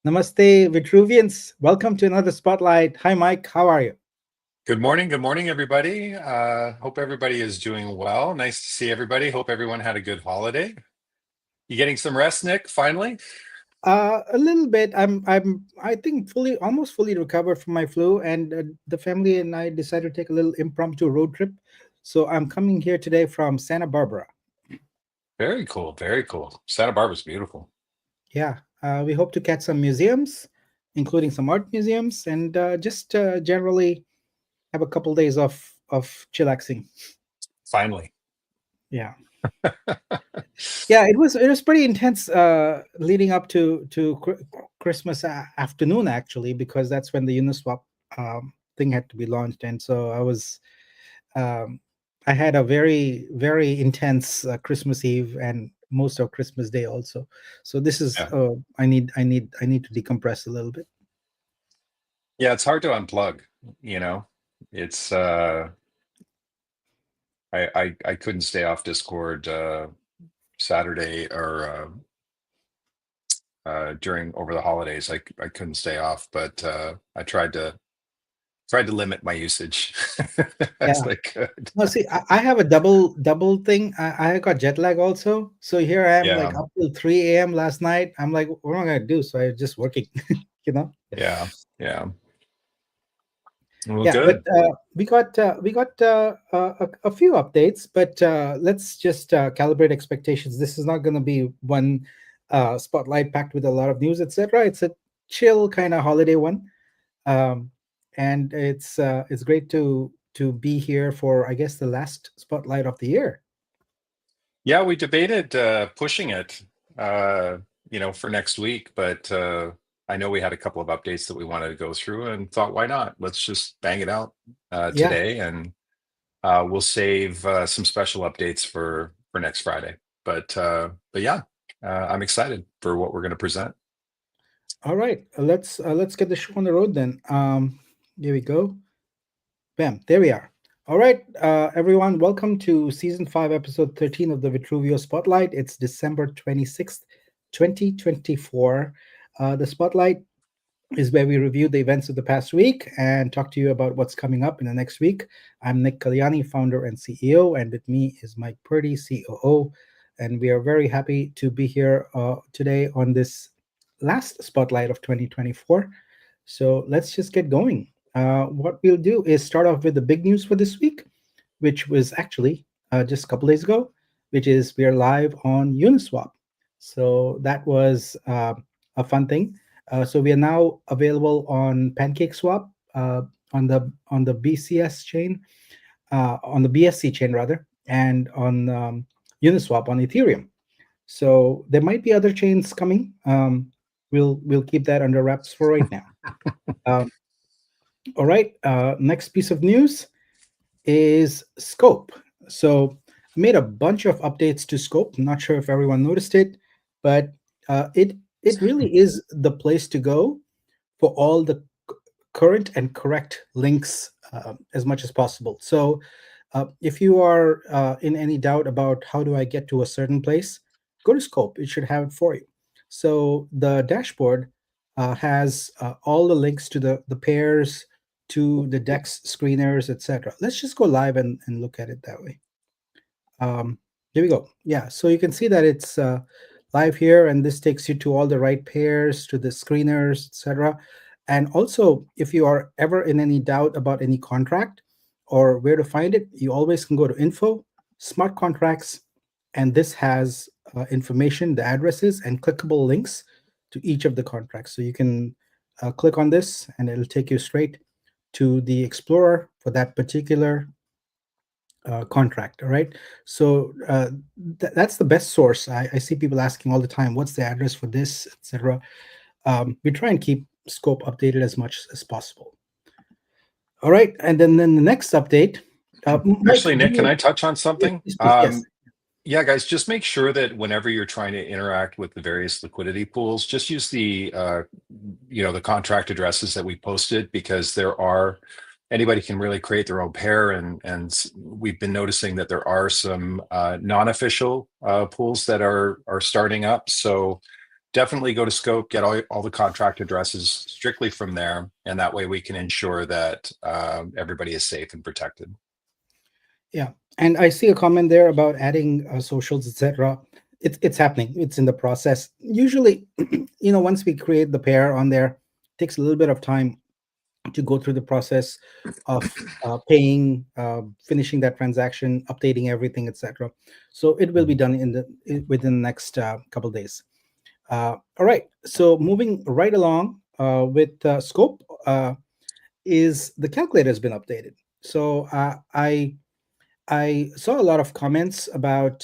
Namaste, Vitruvians. Welcome to another Spotlight. Hi, Mike. How are you? Good morning, everybody. Hope everybody is doing well. Nice to see everybody. Hope everyone had a good holiday. You getting some rest, Nick, finally? A little bit. I think almost fully recovered from my flu, and the family and I decided to take a little impromptu road trip. So I'm coming here today from Santa Barbara. Very cool, very cool. Santa Barbara's beautiful. Yeah, we hope to catch some museums, including some art museums, and just generally have a couple days of chillaxing. Finally. Yeah. Yeah, it was pretty intense leading up to Christmas afternoon, actually, because that's when the Uniswap thing had to be launched. And so um, I had a very intense Christmas Eve and most of Christmas Day also. So this is Yeah. I need to decompress a little bit. Yeah, it's hard to unplug, you know. It's I couldn't stay off Discord Saturday or during over the holidays. I couldn't stay off, but I tried to limit my usage as Yeah. I could. No, see, I have a double thing. I got jet lag also. So here I am, like Yeah, up till 3 a.m. last night. I'm like, what am I gonna do? So I was just working, you know. yeah, yeah. Well, Yeah, but good. we got a few updates, but let's just calibrate expectations. This is not going to be one spotlight packed with a lot of news, etc. It's a chill kind of holiday one, um, and it's great to be here for, I guess, the last spotlight of the year. Yeah, we debated pushing it, uh, for next week, but I know we had a couple of updates that we wanted to go through and thought, why not? Let's just bang it out Yeah. today, and we'll save some special updates for next Friday. But yeah, I'm excited for what we're going to present. All right. Let's get the show on the road then. Here we go. Bam, there we are. All right, everyone, welcome to season 5, episode 13 of the Vitruveo Spotlight. It's December 26th, 2024. The Spotlight is where we review the events of the past week and talk to you about what's coming up in the next week. I'm Nick Kalyani, founder and CEO, and with me is Mike Purdy, COO. And we are very happy to be here today on this last Spotlight of 2024. So let's just get going. What we'll do is start off with the big news for this week, which was actually just a couple days ago, which is we are live on Uniswap. So that was a fun thing. So we are now available on PancakeSwap, on the BCS chain, on the BSC chain rather, and on Uniswap on Ethereum. So there might be other chains coming. We'll keep that under wraps for right now. Um, all right. Next piece of news is Scope. So I made a bunch of updates to Scope. I'm not sure if everyone noticed it, but it really is the place to go for all the current and correct links as much as possible. So if you are in any doubt about how do I get to a certain place, go to Scope. It should have it for you. So the dashboard has all the links to the pairs, to the DEX screeners, etc. Let's just go live and look at it that way. Here we go. Yeah, so you can see that it's live here, and this takes you to all the right pairs, to the screeners, etc. And also, if you are ever in any doubt about any contract or where to find it, you always can go to info, smart contracts, and this has information, the addresses, and clickable links to each of the contracts. So you can click on this, and it'll take you straight to the Explorer for that particular contract. All right. So that's the best source. I see people asking all the time, what's the address for this, etc. We try and keep Scope updated as much as possible. All right. And then the next update. Mike, Actually, Nick, can I touch on yes, something? please, please, yes. Yeah, guys, just make sure that whenever you're trying to interact with the various liquidity pools, just use the contract addresses that we posted, because anybody can really create their own pair, and we've been noticing that there are some non-official pools that are starting up. So definitely go to scope, get all the contract addresses strictly from there, and that way we can ensure that everybody is safe and protected. Yeah, and I see a comment there about adding socials, etc. It's happening. It's in the process. Usually, once we create the pair on there, takes a little bit of time to go through the process of paying, finishing that transaction, updating everything, etc. So it will be Mhm. done within the next couple days. All right. So moving right along with scope is the calculator has been updated. So I saw a lot of comments about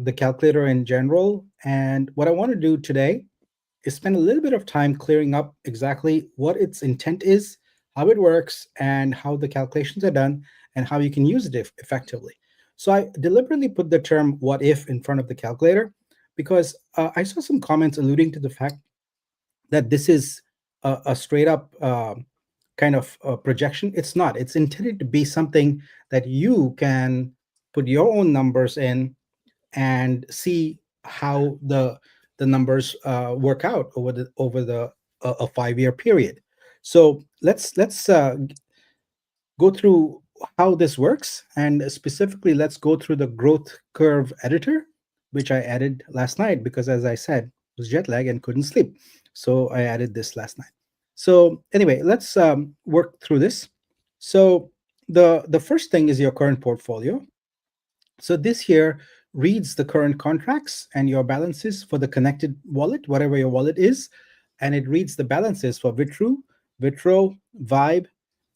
the calculator in general, and what I want to do today is spend a little bit of time clearing up exactly what its intent is, how it works, and how the calculations are done, and how you can use it effectively. So I deliberately put the term "what if" in front of the calculator because I saw some comments alluding to the fact that this is a straight up kind of projection. It's not. It's intended to be something that you can put your own numbers in and see how the numbers work out over the a 5 year period. So let's go through how this works, and specifically let's go through the growth curve editor, which I added last night because, as I said, it was jet lag and couldn't sleep, so I added this last night. So anyway, let's work through this. So the first thing is your current portfolio. So this here reads the current contracts and your balances for the connected wallet, whatever your wallet is, and it reads the balances for Vitro, Vibe,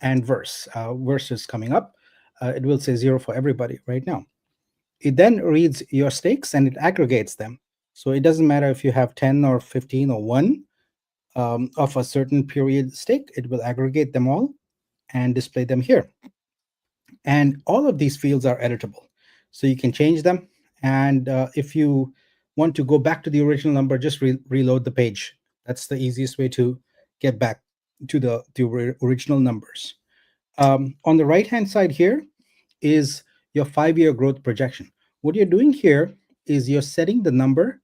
and Verse. Verse is coming up. It will say zero for everybody right now. It then reads your stakes and it aggregates them. So it doesn't matter if you have 10 or 15 or 1 of a certain period stake, it will aggregate them all and display them here. And all of these fields are editable. So you can change them. And if you want to go back to the original number, just reload the page. That's the easiest way to get back to the original numbers. On the right hand side here is your 5 year growth projection. What you're doing here is you're setting the number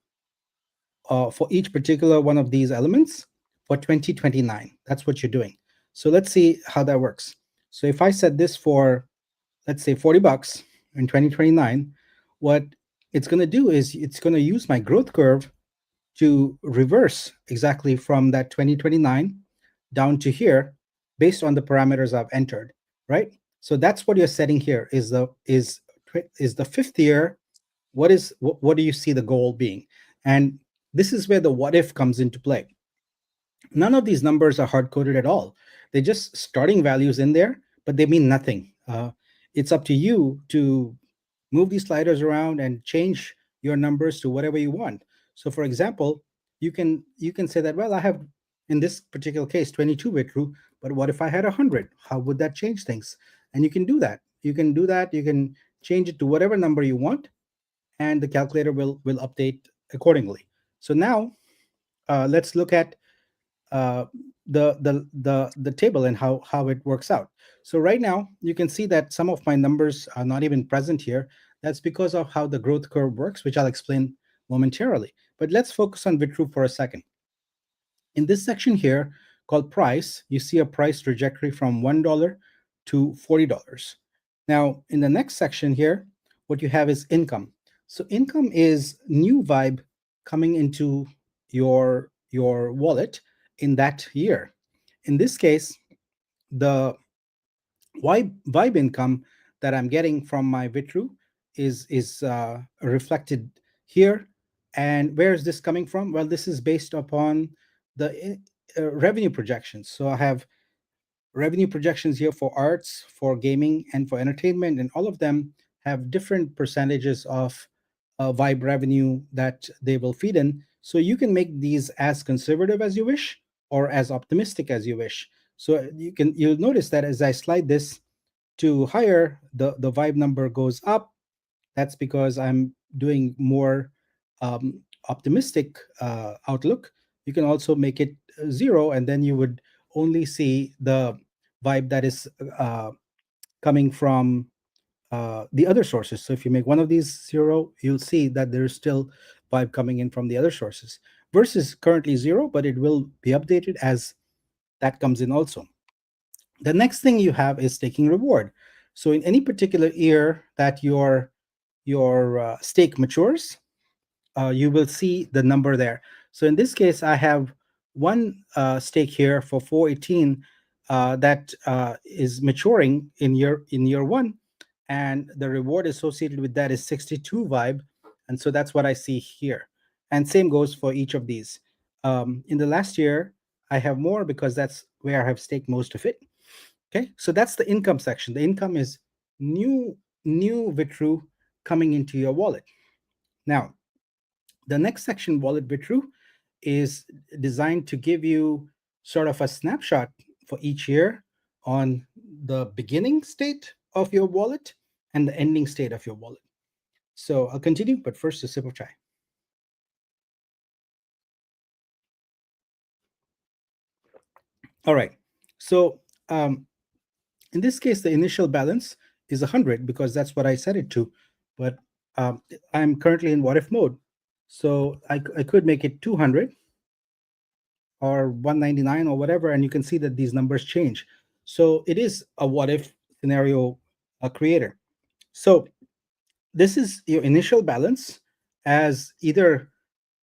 for each particular one of these elements for 2029. That's what you're doing. So let's see how that works. So if I set this for, let's say, $40 in 2029, what it's going to do is it's going to use my growth curve to reverse exactly from that 2029 down to here based on the parameters I've entered, right? So that's what you're setting here is the fifth year. What do you see the goal being? And this is where the what if comes into play. None of these numbers are hard coded at all. They're just starting values in there, but they mean nothing. It's up to you to move these sliders around and change your numbers to whatever you want. So, for example, you can say that, well, I have, in this particular case, 22 Vitru, but what if I had 100? How would that change things? And you can do that. You can do that. You can change it to whatever number you want, and the calculator will update accordingly. So now let's look at uh, the table and how it works out. So right now you can see that some of my numbers are not even present here. That's because of how the growth curve works, which I'll explain momentarily. But let's focus on Vitru for a second. In this section here called price, you see a price trajectory from $1 to $40. Now, in the next section here, what you have is income. So income is new vibe coming into your wallet in that year. In this case, the vibe income that I'm getting from my Vitru is reflected here. And where is this coming from? Well, this is based upon the revenue projections. So I have revenue projections here for arts, for gaming, and for entertainment, and all of them have different percentages of vibe revenue that they will feed in. So you can make these as conservative as you wish or as optimistic as you wish. So you'll notice that as I slide this to higher, the vibe number goes up. That's because I'm doing more optimistic outlook. You can also make it zero, and then you would only see the vibe that is coming from the other sources. So if you make one of these zero, you'll see that there's still Vibe coming in from the other sources. Versus currently zero, but it will be updated as that comes in also. The next thing you have is staking reward. So in any particular year that your stake matures, you will see the number there. So in this case, I have one stake here for 418 that is maturing in year one, and the reward associated with that is 62 vibe, and so that's what I see here. And same goes for each of these. In the last year, I have more because that's where I have staked most of it. Okay, so that's the income section. The income is new Vitru coming into your wallet. Now, the next section, Wallet Vitru, is designed to give you sort of a snapshot for each year on the beginning state of your wallet and the ending state of your wallet. So I'll continue, but first a sip of chai. All right. So in this case, the initial balance is 100 because that's what I set it to. But I'm currently in what if mode. So I could make it 200 or 199 or whatever, and you can see that these numbers change. So it is a what if scenario creator. So this is your initial balance as either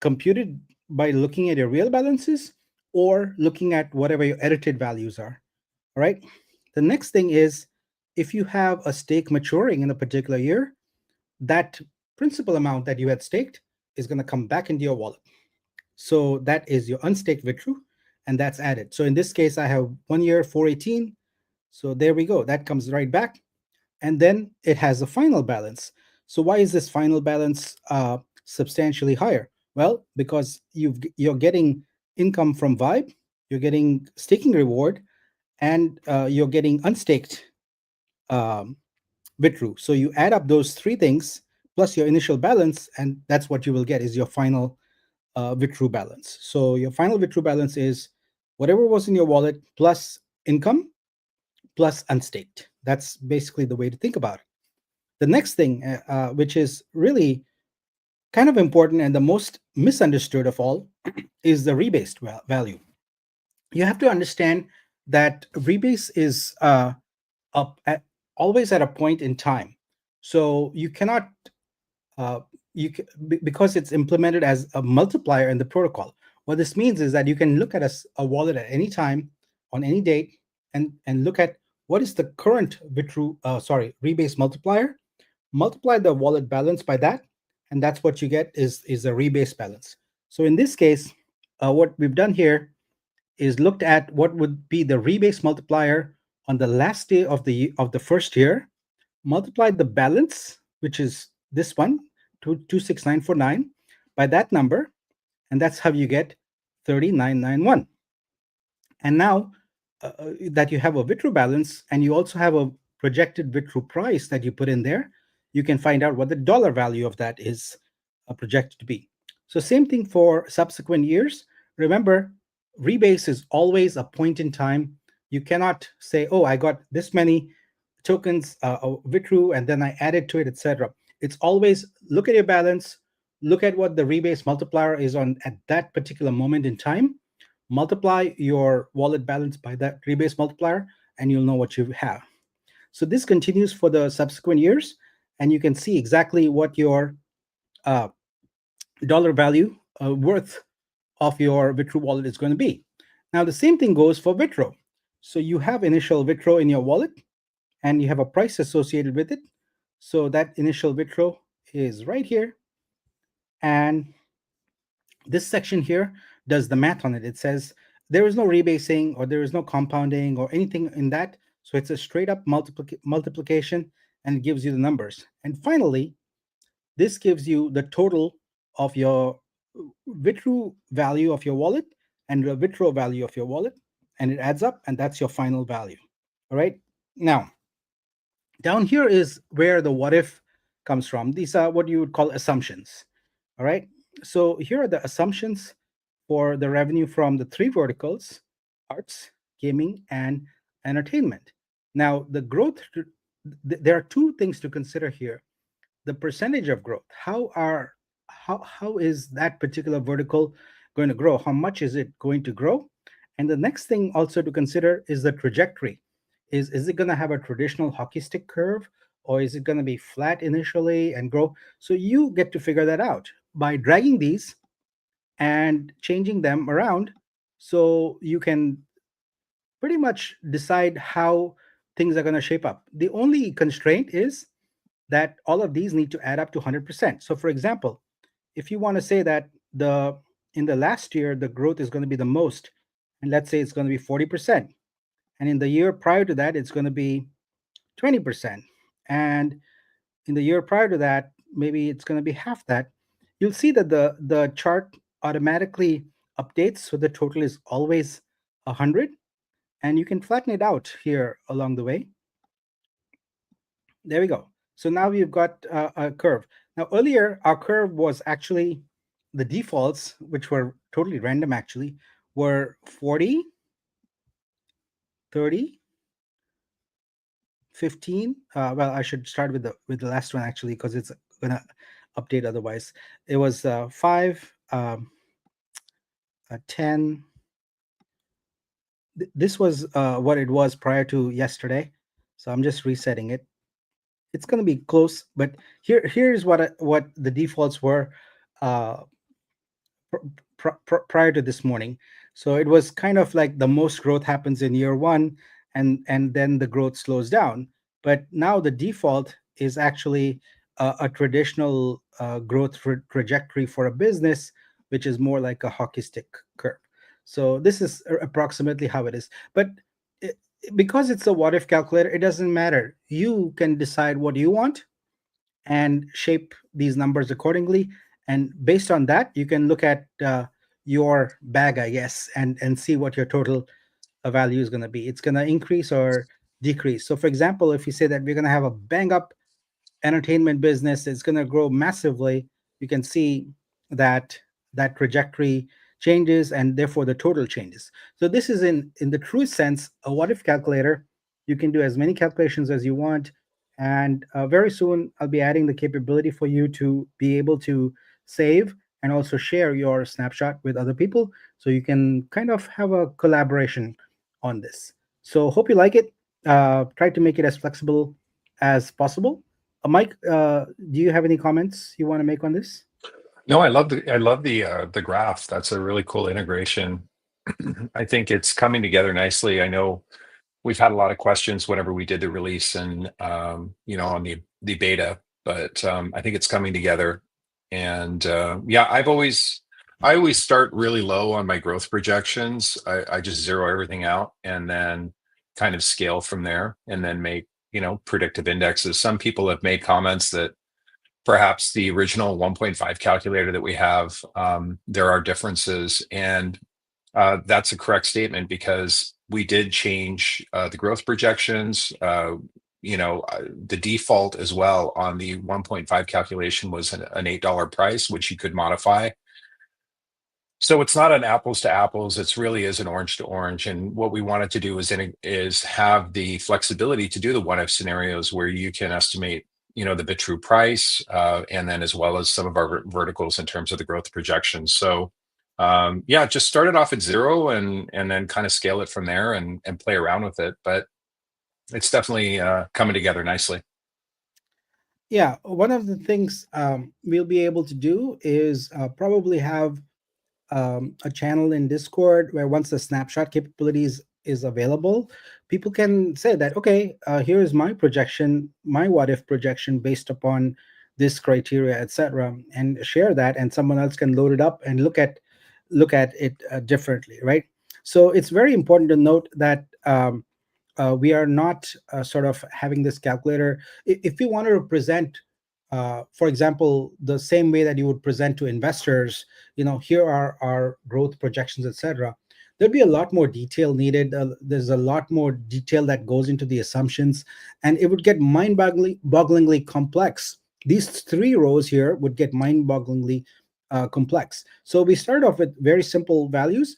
computed by looking at your real balances or looking at whatever your edited values are. All right. The next thing is if you have a stake maturing in a particular year, that principal amount that you had staked is going to come back into your wallet. So that is your unstaked Vitru, and that's added. So in this case, I have 1 year 418. So there we go. That comes right back. And then it has a final balance. So why is this final balance substantially higher? Well, because you're getting income from Vibe, you're getting staking reward, and you're getting unstaked um, Vitru. So you add up those three things plus your initial balance, and that's what you will get is your final Vitru balance. So your final Vitru balance is whatever was in your wallet plus income plus unstaked. That's basically the way to think about it. The next thing, which is really kind of important and the most misunderstood of all, is the rebased value. You have to understand that rebase is up at, always at a point in time. So you cannot uh, because it's implemented as a multiplier in the protocol. What this means is that you can look at a wallet at any time on any date and look at what is the current rebase multiplier, multiply the wallet balance by that, and that's what you get is a rebase balance. So in this case, what we've done here is looked at what would be the rebase multiplier on the last day of the first year, multiplied the balance, which is this one, 26949, by that number, and that's how you get 3991. And now that you have a Vitru balance and you also have a projected Vitru price that you put in there, you can find out what the dollar value of that is projected to be. So same thing for subsequent years. Remember, rebase is always a point in time. You cannot say, oh, I got this many tokens, Vitru, and then I added to it, etc. It's always look at your balance, look at what the rebase multiplier is on at that particular moment in time, multiply your wallet balance by that rebase multiplier, and you'll know what you have. So this continues for the subsequent years, and you can see exactly what your uh, dollar value worth of your Vitru wallet is going to be. Now, the same thing goes for Vitro. So you have initial Vitro in your wallet, and you have a price associated with it. So that initial Vitro is right here. And this section here does the math on it. It says there is no rebasing or there is no compounding or anything in that. So it's a straight up multiplication, and it gives you the numbers. And finally, this gives you the total of your Vitru value of your wallet and the Vitro value of your wallet, and it adds up, and that's your final value. All right. Now, down here is where the what if comes from. These are what you would call assumptions. All right. So here are the assumptions for the revenue from the three verticals: arts, gaming, and entertainment. Now, the growth, there are two things to consider here. The percentage of growth. How are how is that particular vertical going to grow? How much is it going to grow? And the next thing also to consider is the trajectory. Is it going to have a traditional hockey stick curve, or is it going to be flat initially and grow? So you get to figure that out by dragging these and changing them around, so you can pretty much decide how things are going to shape up. The only constraint is that all of these need to add up to 100%. So for example, if you want to say that the in the last year the growth is going to be the most, and let's say it's going to be 40%, and in the year prior to that it's going to be 20%, and in the year prior to that maybe it's going to be half that, you'll see that the chart automatically updates, so the total is always 100, and you can flatten it out here along the way. There we go. So now we've got a curve. Now earlier our curve was actually, the defaults, which were totally random actually, were 40, 30, 15. Well, I should start with the last one actually, because it's gonna update otherwise. It was 5, 10. This was what it was prior to yesterday. So I'm just resetting it. It's going to be close, but here's what the defaults were uh, prior to this morning. So it was kind of like the most growth happens in year one, and then the growth slows down. But now the default is actually a traditional growth trajectory for a business, which is more like a hockey stick curve. So this is approximately how it is. But it, because it's a what if calculator, it doesn't matter. You can decide what you want and shape these numbers accordingly. And based on that, you can look at your bag, I guess, and see what your total value is going to be. It's going to increase or decrease. So, for example, if you say that we're going to have a bang up entertainment business is going to grow massively, you can see that that trajectory changes and therefore the total changes. So this is in the true sense a what if calculator. You can do as many calculations as you want, and very soon I'll be adding the capability for you to be able to save and also share your snapshot with other people, so you can kind of have a collaboration on this. So hope you like it. Try to make it as flexible as possible. Mike, do you have any comments you want to make on this? No, I love the graph. That's a really cool integration. I think it's coming together nicely. I know we've had a lot of questions whenever we did the release and on the beta, but I think it's coming together. And yeah, I always start really low on my growth projections. I just zero everything out and then kind of scale from there and then make predictive indexes. Some people have made comments that perhaps the original 1.5 calculator that we have, there are differences, and that's a correct statement because we did change the growth projections. The default as well on the 1.5 calculation was an $8 price, which you could modify. So it's not an apples to apples. It's really is an orange to orange. And what we wanted to do is have the flexibility to do the what if scenarios where you can estimate, the bit true price, and then as well as some of our verticals in terms of the growth projections. So yeah, just start it off at zero and then kind of scale it from there and play around with it. But it's definitely coming together nicely. Yeah, one of the things we'll be able to do is probably have a channel in Discord where once the snapshot capabilities is available, people can say that, okay, here is my projection, my what if projection based upon this criteria, etc., and share that, and someone else can load it up and look at it differently, right? So it's very important to note that we are not sort of having this calculator. If we want to present, for example, the same way that you would present to investors, here are our growth projections, etc., there'd be a lot more detail needed. There's a lot more detail that goes into the assumptions, and it would get mind-bogglingly complex. These three rows here would get mind-bogglingly complex. So we start off with very simple values.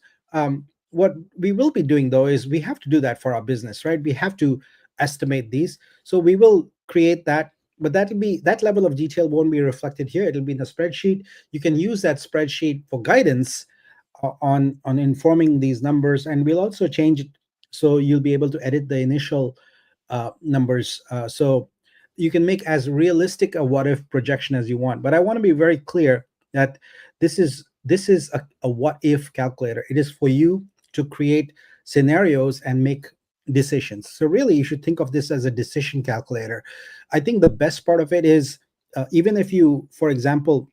What we will be doing though is we have to do that for our business, right? We have to estimate these, so we will create that but that level of detail won't be reflected here. It'll be in a spreadsheet. You can use that spreadsheet for guidance on informing these numbers, and we'll also change it so you'll be able to edit the initial numbers, so you can make as realistic a what if projection as you want. But I want to be very clear that this is a what if calculator. It is for you to create scenarios and make decisions. So really, you should think of this as a decision calculator. I think the best part of it is, even if you, for example,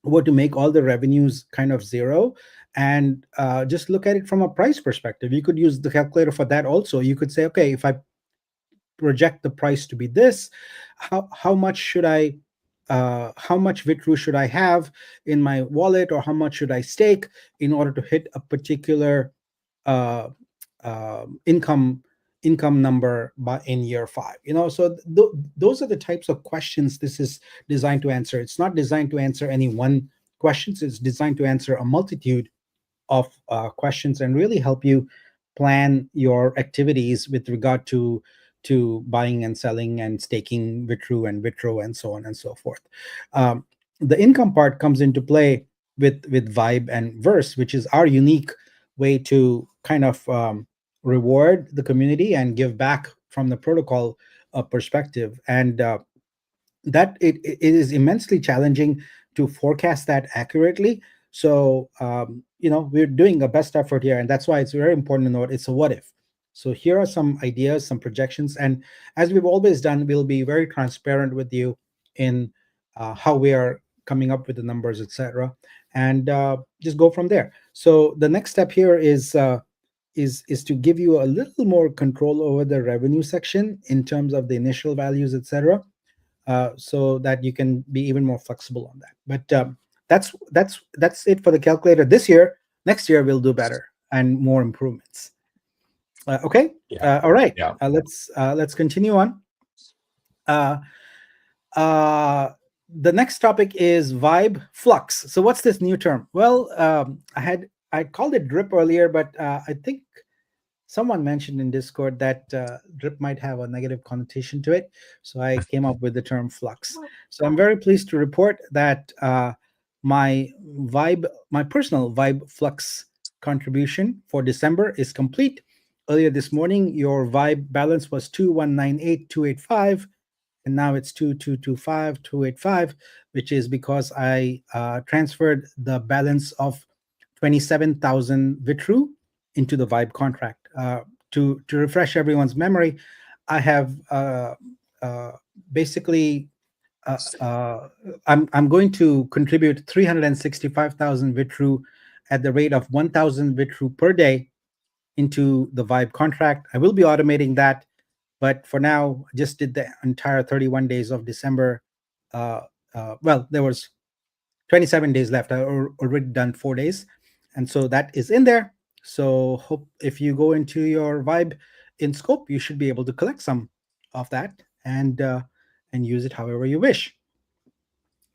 were to make all the revenues kind of zero, and just look at it from a price perspective, you could use the calculator for that also. You could say, okay, if I project the price to be this, how much should I how much Vitru should I have in my wallet, or how much should I stake in order to hit a particular uh, income number by in year 5? So those are the types of questions this is designed to answer. It's not designed to answer any one questions. It's designed to answer a multitude of questions and really help you plan your activities with regard to buying and selling and staking Vitru and Vitro and so on and so forth. Um, the income part comes into play with Vibe and Verse, which is our unique way to kind of reward the community and give back from the protocol perspective. And that it is immensely challenging to forecast that accurately. So we're doing a best effort here, and that's why it's very important to note it's a what if. So here are some ideas, some projections, and as we've always done, we'll be very transparent with you in how we are coming up with the numbers, etc., and just go from there. So the next step here is to give you a little more control over the revenue section in terms of the initial values, etc., so that you can be even more flexible on that. But that's it for the calculator this year. Next year we'll do better and more improvements. Okay. Yeah. All right. Yeah. Let's continue on. Uh, uh, the next topic is Vibe Flux. So what's this new term? Well, I called it drip earlier, but I think someone mentioned in Discord that drip might have a negative connotation to it. So I came up with the term flux. So I'm very pleased to report that my personal Vibe Flux contribution for December is complete. Earlier this morning, your Vibe balance was 2198285, and now it's 2225285, which is because I transferred the balance of 27,000 Vitru into the Vibe contract. To refresh everyone's memory, I have uh, basically I'm going to contribute 365,000 Vitru at the rate of 1,000 Vitru per day into the Vibe contract. I will be automating that, but for now, I just did the entire 31 days of December. Well, there was 27 days left. I already done 4 days, and so that is in there. So hope if you go into your Vibe in scope, you should be able to collect some of that and use it however you wish.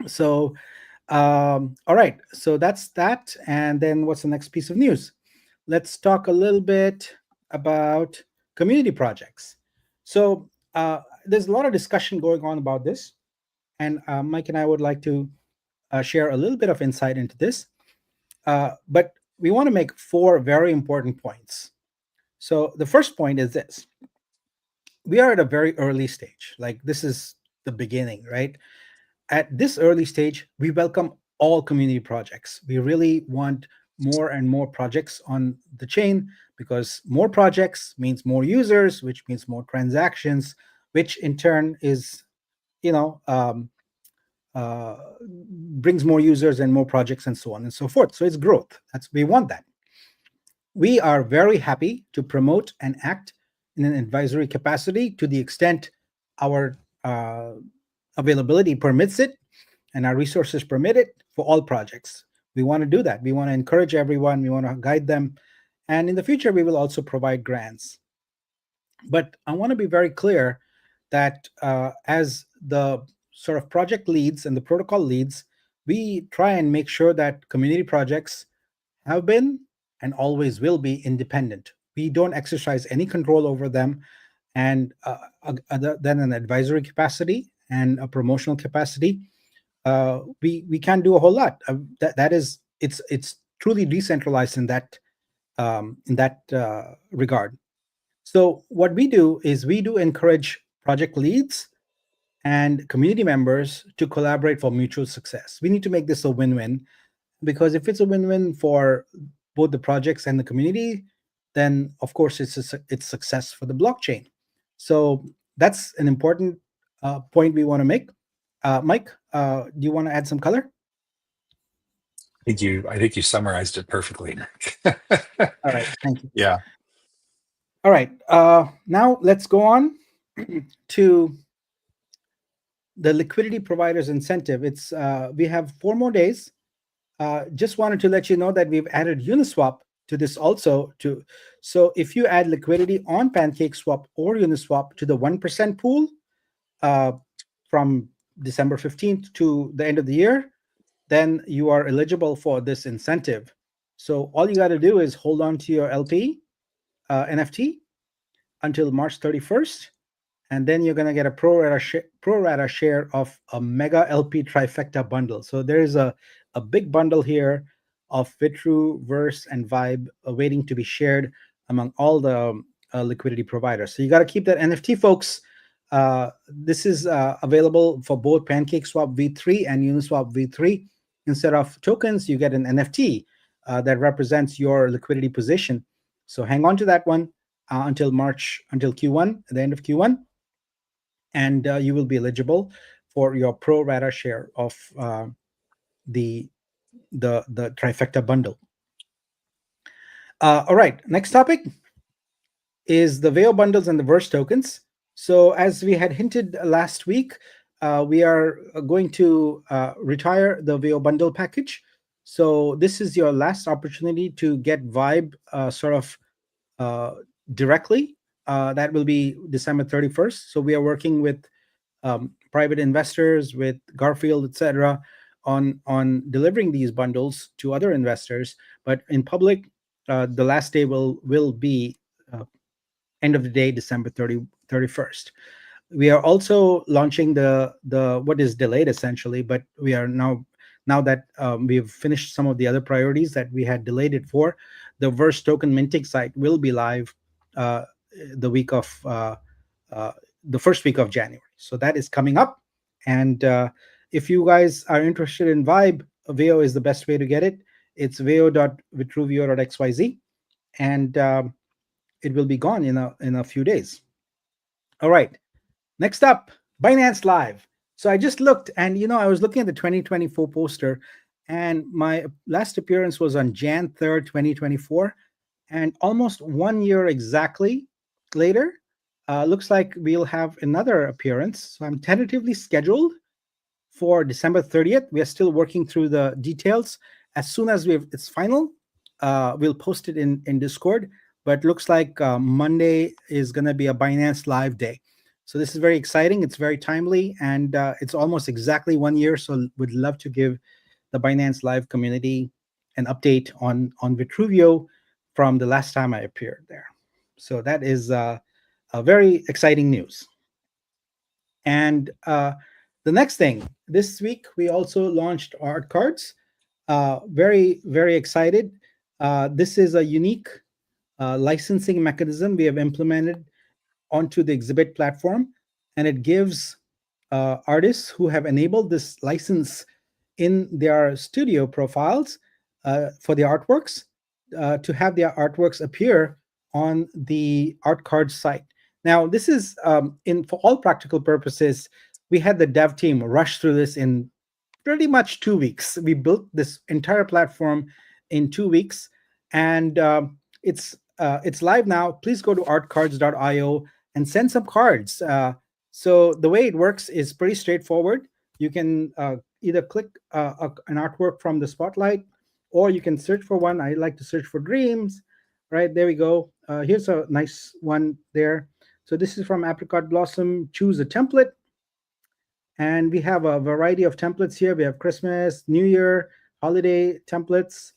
So all right, so that's that. And then what's the next piece of news? Let's talk a little bit about community projects. So there's a lot of discussion going on about this, and Mike and I would like to share a little bit of insight into this. But we want to make 4 very important points. So the first point is this: we are at a very early stage. Like, this is the beginning, right? At this early stage, we welcome all community projects. We really want more and more projects on the chain, because more projects means more users, which means more transactions, which in turn is, you know, uh, brings more users and more projects and so on and so forth. So it's growth. We want that. We are very happy to promote and act in an advisory capacity to the extent our availability permits it and our resources permit it for all projects. We want to do that. We want to encourage everyone. We want to guide them. And in the future, we will also provide grants. But I want to be very clear that as the sort of project leads and the protocol leads, we try and make sure that community projects have been and always will be independent. We don't exercise any control over them, and other than an advisory capacity, and a promotional capacity, we can't do a whole lot. That is, it's truly decentralized in that regard. So what we do is we do encourage project leads and community members to collaborate for mutual success. We need to make this a win-win, because if it's a win-win for both the projects and the community, then of course it's success for the blockchain. So that's an important point we want to make. Mike, do you want to add some color? I think you summarized it perfectly. All right, thank you. Yeah. All right, now let's go on to the liquidity providers incentive. It's we have 4 more days. Just wanted to let you know that we've added Uniswap to this also. So if you add liquidity on PancakeSwap or Uniswap to the 1% pool uh, from December 15th to the end of the year, then you are eligible for this incentive. So all you got to do is hold on to your LP NFT until March 31st, and then you're going to get a pro rata share of a mega LP trifecta bundle. So there is a big bundle here of Vitru, Verse, and Vibe waiting to be shared among all the liquidity providers. So you got to keep that NFT, folks. This is available for both PancakeSwap V3 and Uniswap V3. Instead of tokens, you get an NFT that represents your liquidity position. So hang on to that one until Q1, at the end of Q1, and you will be eligible for your pro rata share of the the trifecta bundle. All right, next topic is the Veo bundles and the Verse tokens. So as we had hinted last week, we are going to retire the Veo bundle package. So this is your last opportunity to get Vibe sort of directly. That will be December 31st. So we are working with private investors, with Garfield, etc., on delivering these bundles to other investors. But in public, the last day will be end of the day, December 31st. We are also launching the what is delayed essentially, but we are now that we've finished some of the other priorities that we had delayed it for, the Verse token minting site will be live uh, the week of uh, the first week of January. So that is coming up. And if you guys are interested in Vibe, Veo is the best way to get it. It's veo.vitruveo.xyz, and it will be gone in a few days. All right. Next up, Binance Live. So I just looked, and I was looking at the 2024 poster, and my last appearance was on Jan 3rd, 2024, and almost 1 year exactly later, looks like we'll have another appearance. So I'm tentatively scheduled for December 30th. We are still working through the details. As soon as it's final, we'll post it in Discord. But looks like Monday is going to be a Binance Live day. So this is very exciting. It's very timely, and it's almost exactly 1 year. So would love to give the Binance Live community an update on Vitruveo from the last time I appeared there. So that is a very exciting news. And the next thing, this week we also launched art cards. Very, very excited. This is a unique licensing mechanism we have implemented onto the Exhibit platform, and it gives artists who have enabled this license in their studio profiles for the artworks to have their artworks appear on the art card site. Now, this is for all practical purposes, we had the dev team rush through this in pretty much 2 weeks. We built this entire platform in 2 weeks, and it's live now. Please go to artcards.io and send some cards. So the way it works is pretty straightforward. You can either click an artwork from the spotlight, or you can search for one. I like to search for dreams. Right, there we go. Here's a nice one there. So this is from Apricot Blossom. Choose a template. And we have a variety of templates here. We have Christmas, New Year, holiday templates.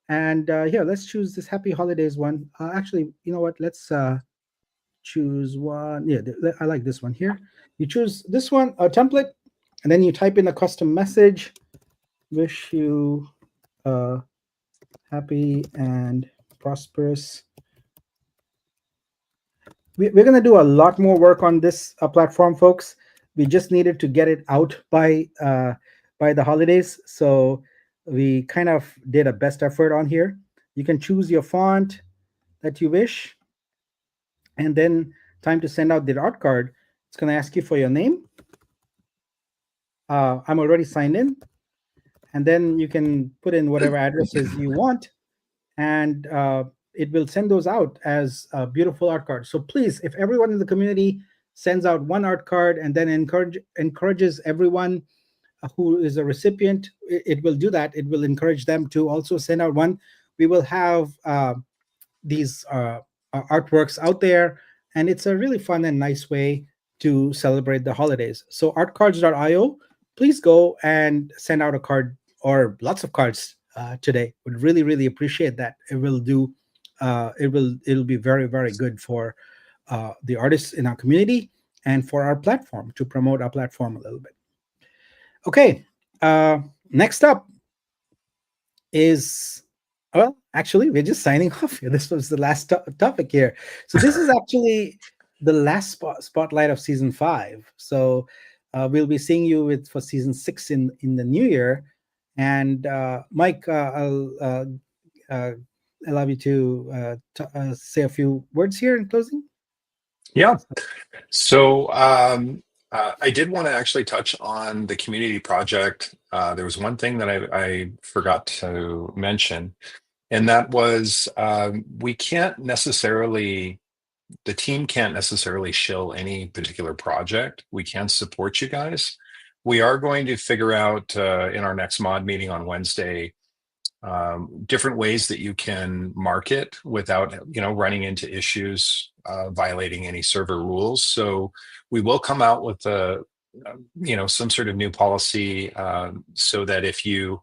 And here, let's choose this Happy Holidays one. Actually, you know what? Let's choose one. Yeah, I like this one here. You choose this one, a template, and then you type in a custom message. Wish you a happy and prosperous. We're going to do a lot more work on this platform, folks. We just needed to get it out by the holidays, so we kind of did a best effort on here. You can choose your font that you wish, and then time to send out the art card. It's going to ask you for your name. I'm already signed in, and then you can put in whatever addresses you want, and it will send those out as beautiful art cards. So please, if everyone in the community sends out one art card and then encourages everyone who is a recipient, it will do that. It will encourage them to also send out one. We will have these artworks out there, and it's a really fun and nice way to celebrate the holidays. So artcards.io, please go and send out a card or lots of cards today. Would really really appreciate that. It will do it'll be very very good for the artists in our community and for our platform, to promote our platform a little bit. Okay, next up is, well, actually we're just signing off here. This was the last topic here. So this is actually the last spotlight of season 5. So we'll be seeing you with for season 6 in the new year. And Mike, uh, allow you to say a few words here in closing. Yeah. So I did want to actually touch on the community project. There was one thing that I forgot to mention, and that was we can't necessarily, the team can't necessarily shill any particular project. We can support you guys. We are going to figure out in our next mod meeting on Wednesday different ways that you can market without running into issues violating any server rules. So we will come out with a some sort of new policy so that if you,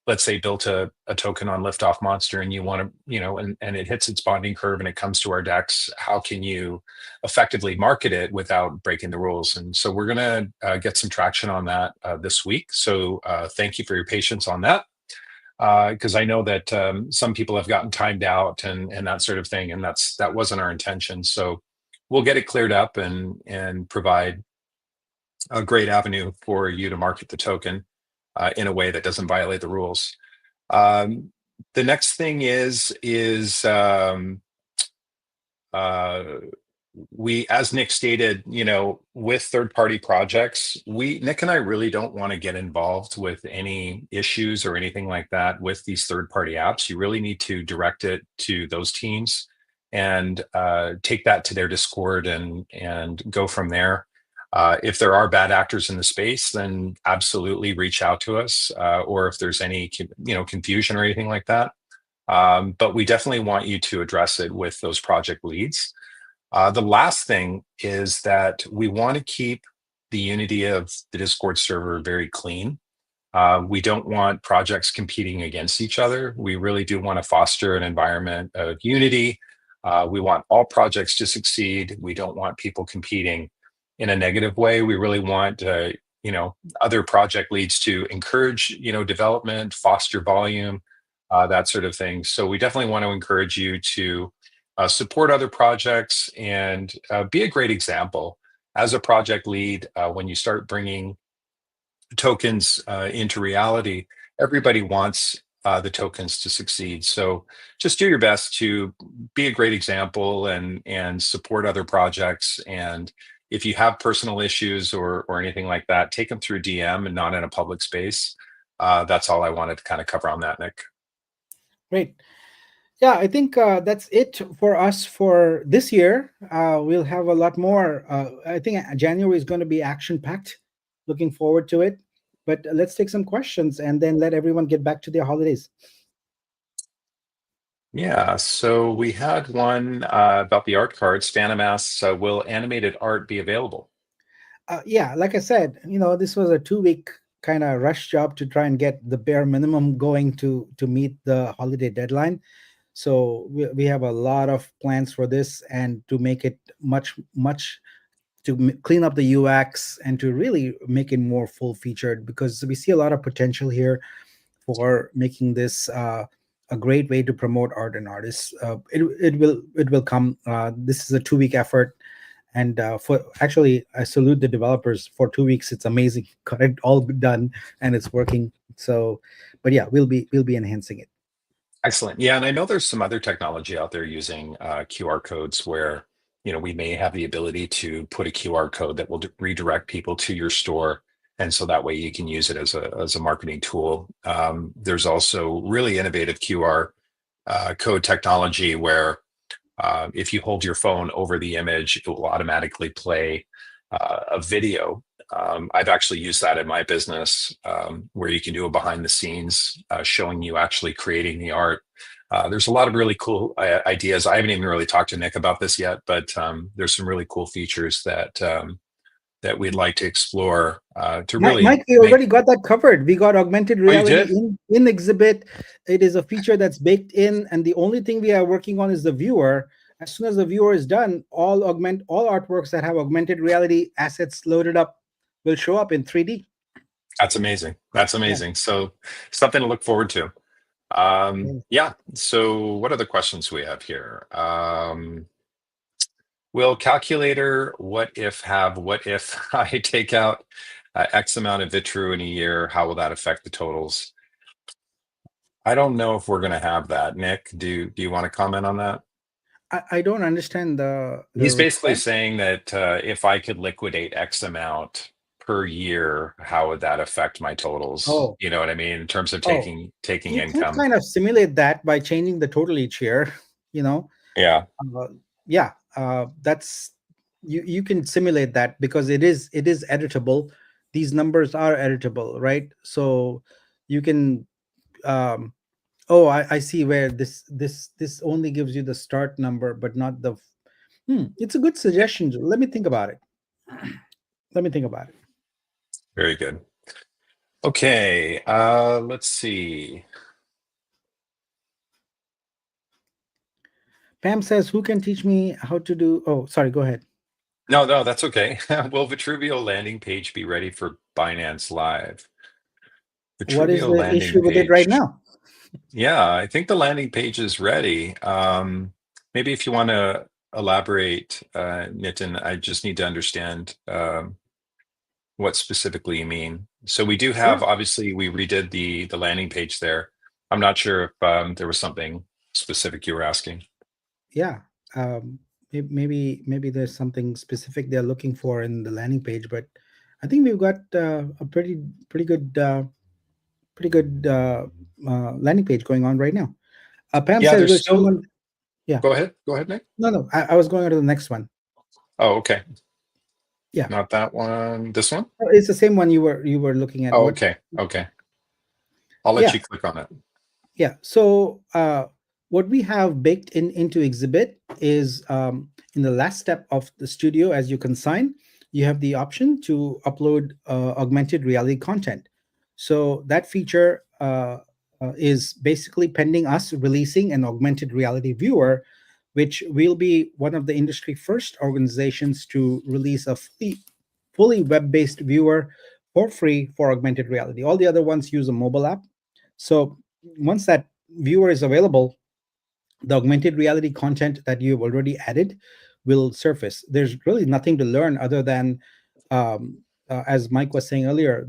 let's say, built a token on Liftoff Monster and you want to, and it hits its bonding curve and it comes to our decks, how can you effectively market it without breaking the rules? And so we're going to get some traction on that this week. So thank you for your patience on that, because I know that some people have gotten timed out and that sort of thing, and that wasn't our intention. So we'll get it cleared up and provide a great avenue for you to market the token in a way that doesn't violate the rules. The next thing is we, as Nick stated, with third-party projects, Nick and I really don't want to get involved with any issues or anything like that with these third-party apps. You really need to direct it to those teams and take that to their Discord and go from there. If there are bad actors in the space, then absolutely reach out to us, or if there's any confusion or anything like that. But we definitely want you to address it with those project leads. The last thing is that we want to keep the unity of the Discord server very clean. We don't want projects competing against each other. We really do want to foster an environment of unity. We want all projects to succeed. We don't want people competing in a negative way. We really want other project leads to encourage development, foster volume, that sort of thing. So we definitely want to encourage you to support other projects and be a great example as a project lead. When you start bringing tokens into reality, everybody wants the tokens to succeed. So just do your best to be a great example and support other projects. And if you have personal issues or anything like that, take them through DM and not in a public space. That's all I wanted to kind of cover on that, Nick. Great. Yeah, I think that's it for us for this year. We'll have a lot more. I think January is going to be action packed. Looking forward to it. But let's take some questions and then let everyone get back to their holidays. Yeah, so we had one about the art cards. Phantom asks, will animated art be available? Yeah, like I said, this was a 2-week kind of rush job to try and get the bare minimum going to meet the holiday deadline. So we have a lot of plans for this, and to make it much to clean up the UX and to really make it more full featured, because we see a lot of potential here for making this a great way to promote art and artists. It will come. This is a 2 week effort, and for actually, I salute the developers. For 2 weeks, it's amazing. Got it all done, and it's working. So, but yeah, we'll be enhancing it. Excellent. Yeah, and I know there's some other technology out there using QR codes where, we may have the ability to put a QR code that will redirect people to your store, and so that way you can use it as a marketing tool. There's also really innovative QR code technology where if you hold your phone over the image, it will automatically play a video. I've actually used that in my business where you can do a behind the scenes showing you actually creating the art. There's a lot of really cool ideas. I haven't even really talked to Nick about this yet, but there's some really cool features that we'd like to explore to really Mike, we make. already got that covered. We got augmented Oh, you reality did? in Exhibit. It is a feature that's baked in, and the only thing we are working on is the viewer. As soon as the viewer is done, all artworks that have augmented reality assets loaded up will show up in 3D. That's amazing. That's Yeah. amazing. So something to look forward to. Yeah. Yeah. So what other questions we have here? Will calculator what if have what if I take out X amount of Vitru in a year? How will that affect the totals? I don't know if we're going to have that. Nick, do you want to comment on that? I don't understand the He's basically request. saying that if I could liquidate X amount per year, how would that affect my totals? Oh, You know what I mean? In terms of oh, taking you can income. kind of simulate that by changing the total each year. You know, Yeah. uh, yeah, that's you can simulate that because it is editable. These numbers are editable, right? So you can. Oh, I see where this only gives you the start number, but not the. It's a good suggestion. Let me think about it. Let me think about it. Very good. Okay. Let's see. Pam says, "Who can teach me how to do?" Oh, sorry. Go ahead. No, no, that's okay. Will Vitruveo landing page be ready for Binance Live? What is Vitruveo the landing issue with it right page. now? Yeah, I think the landing page is ready. Maybe if you want to elaborate, Nitin, I just need to understand what specifically you mean. So we do Yeah, have, obviously, we redid the landing page there. I'm not sure if there was something specific you were asking. yeah. Maybe there's something specific they're looking for in the landing page, but I think we've got a pretty good landing page going on right now. Pam Yeah, says, there's "Will still. someone?" Yeah. Go ahead. Go ahead, Nick. No, I was going on to the next one. Oh, okay. Yeah, Not that one. This one? it's the same one you were looking at. Oh, What? okay. Okay. I'll let Yeah, you click on it. yeah. So what we have baked into Exhibit is in the last step of the studio, as you consign, you have the option to upload augmented reality content. So that feature is basically pending us releasing an augmented reality viewer, which will be one of the industry first organizations to release a fully web-based viewer for free for augmented reality. All the other ones use a mobile app. So once that viewer is available, the augmented reality content that you've already added will surface. There's really nothing to learn other than, as Mike was saying earlier,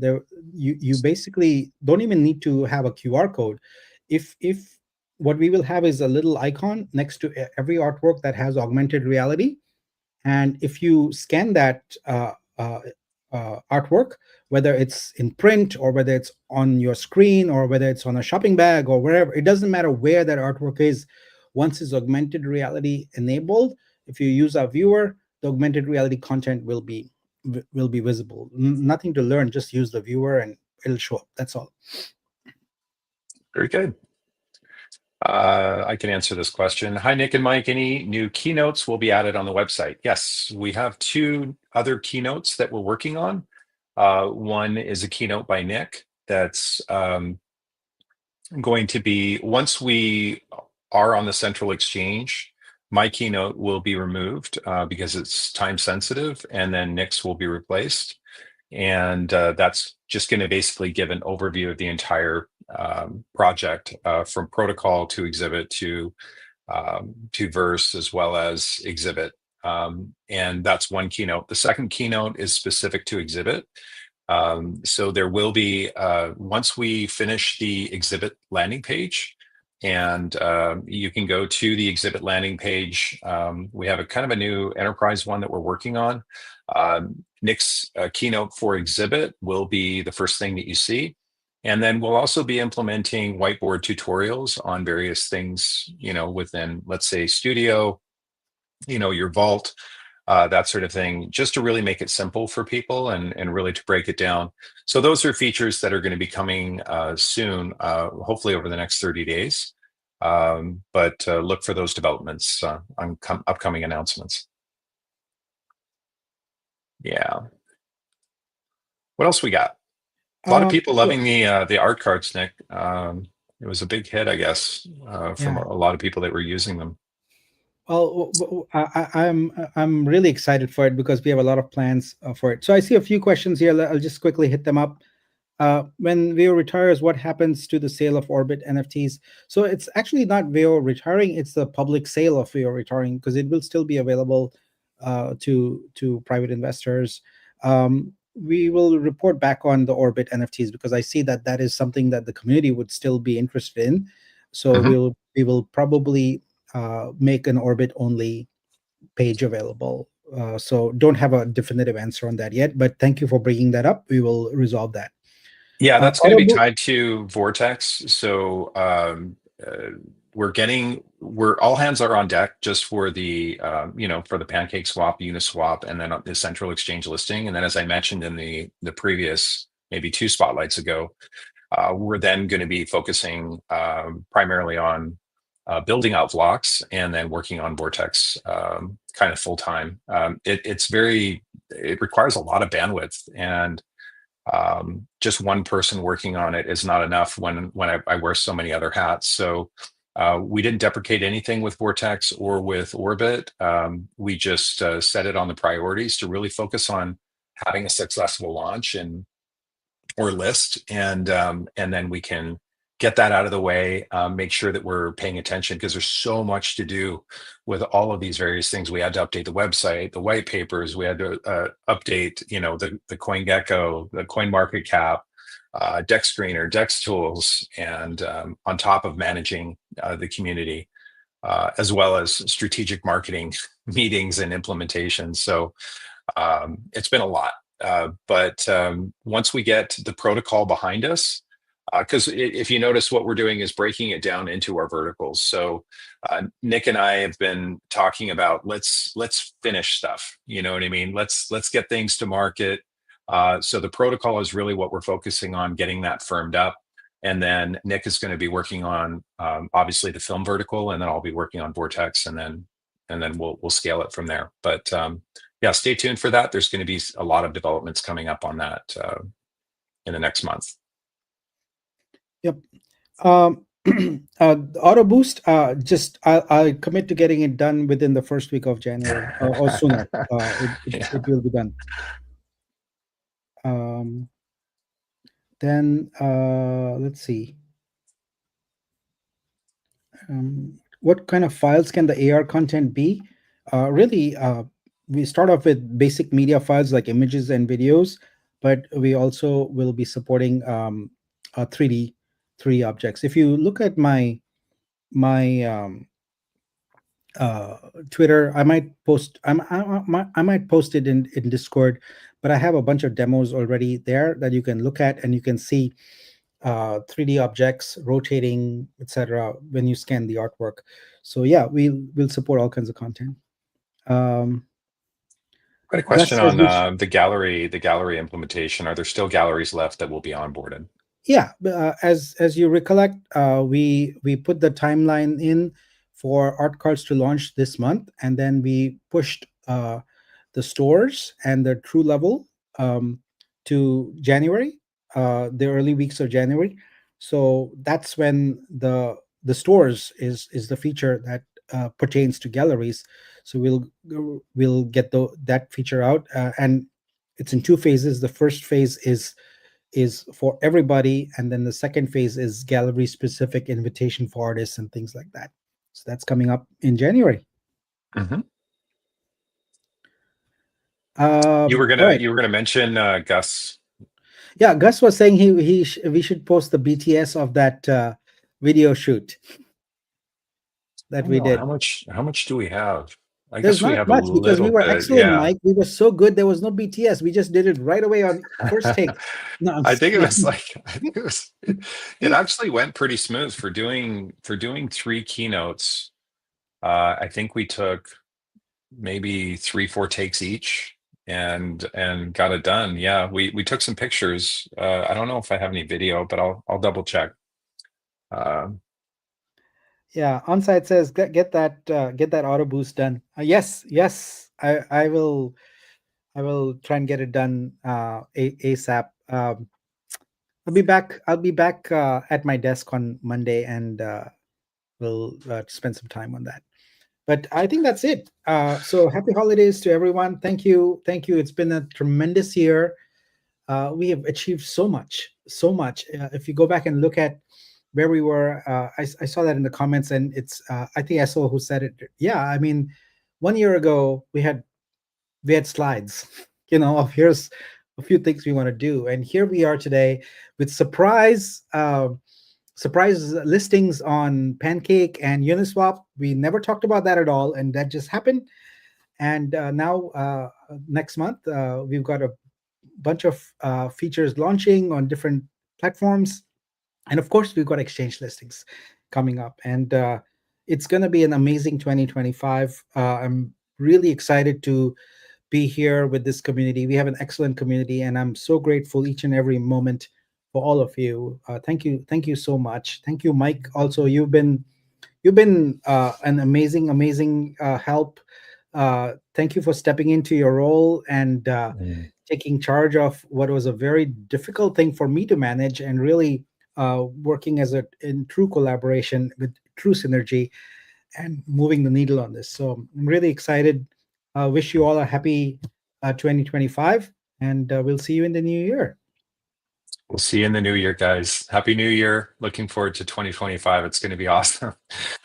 you basically don't even need to have a QR code. If what we will have is a little icon next to every artwork that has augmented reality, and if you scan that artwork, whether it's in print or whether it's on your screen or whether it's on a shopping bag or wherever, it doesn't matter where that artwork is. Once it's augmented reality enabled, if you use our viewer, the augmented reality content will be visible. Nothing to learn, just use the viewer and it'll show up. That's all. Very good. I can answer this question. Hi, Nick and Mike. Any new keynotes will be added on the website? Yes, we have two other keynotes that we're working on. One is a keynote by Nick that's going to be once we are on the central exchange, my keynote will be removed because it's time sensitive, and then Nick's will be replaced. And that's just going to basically give an overview of the entire project, from protocol to exhibit to verse as well as exhibit. And that's one keynote. The second keynote is specific to exhibit. So there will be, once we finish the exhibit landing page, and you can go to the exhibit landing page. We have a kind of a new enterprise one that we're working on. Nick's keynote for exhibit will be the first thing that you see. And then we'll also be implementing whiteboard tutorials on various things, within, let's say, Studio, your Vault, that sort of thing, just to really make it simple for people and really to break it down. So those are features that are going to be coming soon, hopefully over the next 30 days. But look for those developments on upcoming announcements. Yeah. What else we got? A lot of people So, loving the art cards, Nick. It was a big hit, I guess, from yeah. a lot of people that were using them. Well, I'm really excited for it because we have a lot of plans for it. So I see a few questions here. I'll just quickly hit them up. When Veo retires, what happens to the sale of Orbit NFTs? So it's actually not Veo retiring; it's the public sale of Veo retiring, because it will still be available to private investors. We will report back on the Orbit NFTs because I see that that is something that the community would still be interested in. So Mhm. we will probably make an Orbit only page available. So don't have a definitive answer on that yet, but thank you for bringing that up. We will resolve that. Yeah, that's going to be Audible, tied to Vortex. So we're all hands are on deck just for for the Pancake Swap, Uniswap, and then the central exchange listing. And then, as I mentioned in the previous maybe two spotlights ago, we're then going to be focusing primarily on building out Vlox and then working on Vortex kind of full time. It requires a lot of bandwidth, and just one person working on it is not enough when I wear so many other hats. So we didn't deprecate anything with Vortex or with Orbit. We just set it on the priorities to really focus on having a successful launch or list, and then we can get that out of the way, make sure that we're paying attention, because there's so much to do with all of these various things. We had to update the website, the white papers, we had to update the CoinGecko, the coin market cap, dex screener, dex tools, and on top of managing the community, as well as strategic marketing meetings and implementations. So it's been a lot. But once we get the protocol behind us, because if you notice, what we're doing is breaking it down into our verticals. So Nick and I have been talking about let's finish stuff. You know what I mean? Let's get things to market. So the protocol is really what we're focusing on, getting that firmed up. And then Nick is going to be working on obviously the film vertical, and then I'll be working on Vortex, and then we'll scale it from there. But yeah, stay tuned for that. There's going to be a lot of developments coming up on that in the next month. yep. Auto Boost, I'll commit to getting it done within the first week of January, or sooner. Yeah. It will be done. Um, then let's see. What kind of files can the AR content be? Really, we start off with basic media files like images and videos, but we also will be supporting 3D 3D objects. If you look at my uh, Twitter, I might post it in Discord, but I have a bunch of demos already there that you can look at, and you can see 3D objects rotating, etc. when you scan the artwork. So yeah, we'll support all kinds of content. Um, Got a question Gus says on we sh- the gallery implementation. Are there still galleries left that will be onboarded? yeah, as you recollect, we put the timeline in for art cards to launch this month, and then we pushed the stores and the true level to January, the early weeks of January. So that's when the stores is the feature that pertains to galleries. So we'll get that feature out, and it's in two phases. The first phase is for everybody, and then the second phase is gallery specific invitation for artists and things like that. So that's coming up in January. Mhm. All right. You were gonna mention Gus. Yeah, Gus was saying we should post the BTS of that video shoot I that don't we know did. how much do we have? I There's guess we not have a much because we little were bit. excellent, Yeah. Mike. We were so good. There was no BTS. We just did it right away on first take. No, I'm I just think it was kidding. like I think it actually went pretty smooth for doing three keynotes. I think we took maybe three, four takes each and got it done. Yeah, we took some pictures. I don't know if I have any video, but I'll double check. Um, Yeah, onsite says get that auto boost done. Yes, yes, I will try and get it done ASAP. I'll be back at my desk on Monday, and we'll spend some time on that. But I think that's it. So happy holidays to everyone. Thank you, thank you. It's been a tremendous year. We have achieved so much, so much. If you go back and look at where we were, I saw that in the comments, and it's I think I saw who said it. Yeah, I mean, 1 year ago we had slides, of here's a few things we want to do, and here we are today with surprise listings on Pancake and Uniswap. We never talked about that at all, and that just happened. And now next month we've got a bunch of features launching on different platforms, and of course we've got exchange listings coming up, and it's going to be an amazing 2025. I'm really excited to be here with this community. We have an excellent community, and I'm so grateful each and every moment for all of you. Thank you so much. Thank you, Mike. Also, you've been an amazing help. Thank you for stepping into your role and mm, taking charge of what was a very difficult thing for me to manage, and really working as a in true collaboration with true synergy and moving the needle on this. So I'm really excited. Wish you all a happy 2025, and we'll see you in the new year. we'll see you in the new year, guys. Happy New Year. Looking forward to 2025. It's going to be awesome.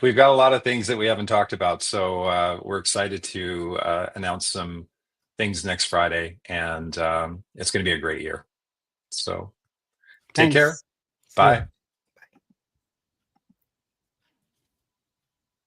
We've got a lot of things that we haven't talked about, so we're excited to announce some things next Friday, and it's going to be a great year. So take care. Thanks. See ya. Bye.